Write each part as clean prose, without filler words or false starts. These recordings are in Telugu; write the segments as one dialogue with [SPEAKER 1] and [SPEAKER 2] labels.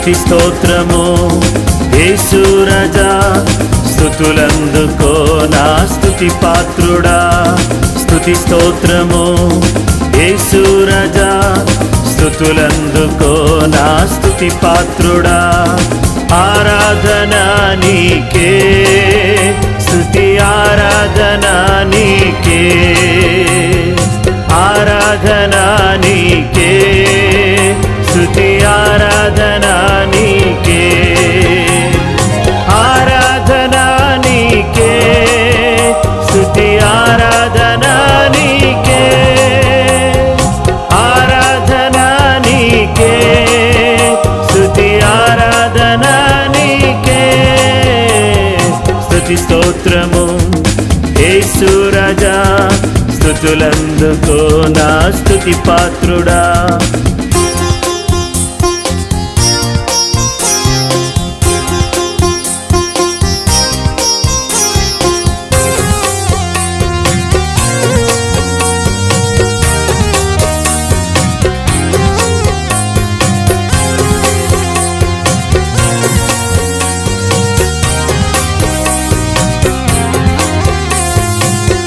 [SPEAKER 1] స్తుతి స్తోత్రము యేసు రాజా, స్తుతులందుకో నా స్తుతి పాత్రుడా. స్తుతి స్తోత్రము యేసు రాజా, స్తుతులందుకో నా స్తుతి పాత్రుడా. ఆరాధన నీకే, స్తుతి ఆరాధన నీకే, ఆరాధన నీకే, స్తుతి ఆరాధన నీకే, ఆరాధన నీకే, స్తుతి ఆరాధన నీకే, ఆరాధన నీకే, స్తుతి ఆరాధన నీకే. స్తుతి స్తోత్రము యేసు రాజా, స్తుతులందుకో నా స్తుతి పాత్రుడా.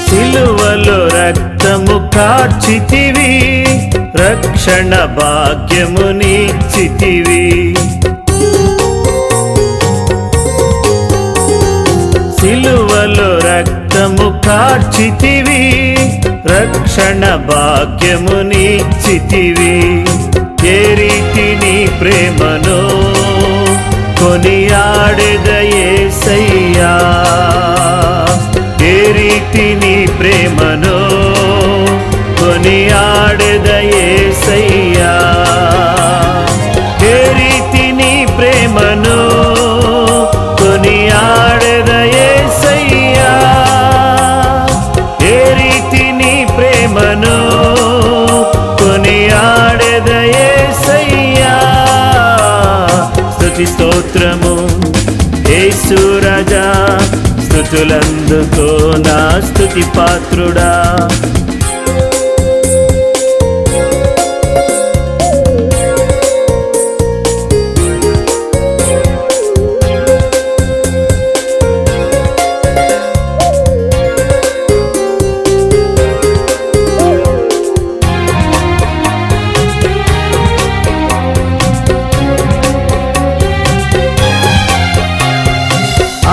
[SPEAKER 1] సిలువలో రక్తము కార్చితివి, రక్షణ భాగ్యమునిచ్చితివి. సిలువలో రక్తము కార్చితివి, రక్షణ భాగ్యమునిచ్చితివి. ఏ రీతి నీ ప్రేమను కొనియాడెద యేసయ్యా, ఏ రీతి నీ ప్రేమను కొనియాడెద యేసయ్యా, ఏ రీతి నీ ప్రేమను కొనియాడెద యేసయ్యా, ఏ రీతి నీ ప్రేమను కొనియాడెద యేసయ్యా. స్తుతి స్తోత్రము యేసు రాజా, స్తుతులందుకో నా స్తుతి పాత్రుడా.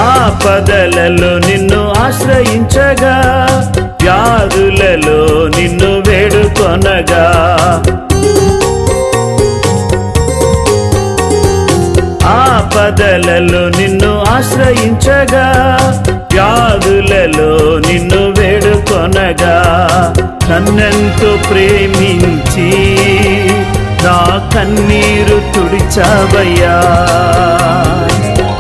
[SPEAKER 1] ఆపదలలో నిన్ను ఆశ్రయించగా, వ్యాధులలో నిన్ను వేడుకొనగా, ఆపదలలో నిన్ను ఆశ్రయించగా, వ్యాధులలో నిన్ను వేడుకొనగా, నన్నెంతో ప్రేమించి నా కన్నీరు తుడిచావయ్యా,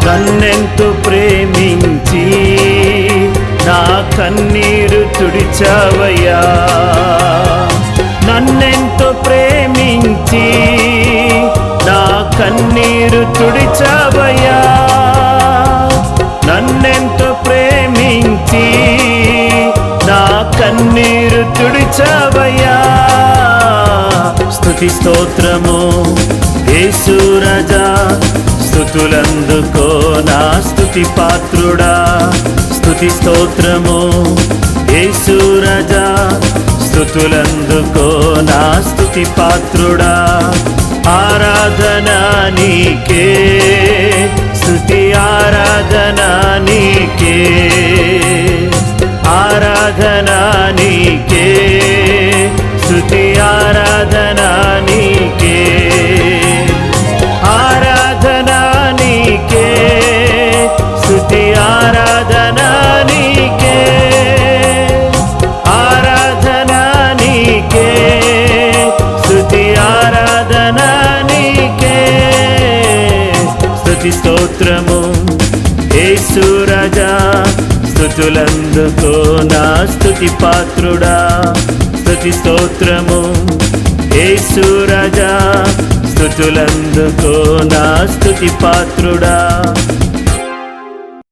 [SPEAKER 1] నన్నెంతో ప్రేమించి నా కన్నీరు తుడిచావయ్యా, నన్నెంతో ప్రేమించి నా కన్నీరు తుడిచావయ్యా, నన్నెంతో ప్రేమించి నా కన్నీరు తుడిచావయ్యా. స్తుతి స్తోత్రము యేసు రాజా, స్తుతులందుకో నా స్తుతి పాత్రుడా. స్తుతి స్తోత్రము యేసు రాజా, స్తుతులందుకో నా స్తుతి పాత్రుడా. ఆరాధన నీకే, స్తుతి ఆరాధన నీకే, ఆరాధన నీకే, స్తుతి ఆరాధన నీకే, ఆరాధన నీకే, స్తుతి ఆరాధన నీకే, ఆరాధన నీకే, స్తుతి ఆరాధన నీకే. స్తుతి స్తోత్రము యేసు రాజా, స్తుతులందుకో నా స్తుతి పాత్రుడా. స్తుతి స్తోత్రము యేసు రాజా, స్తుతులందుకో నా స్తుతి పాత్రుడా.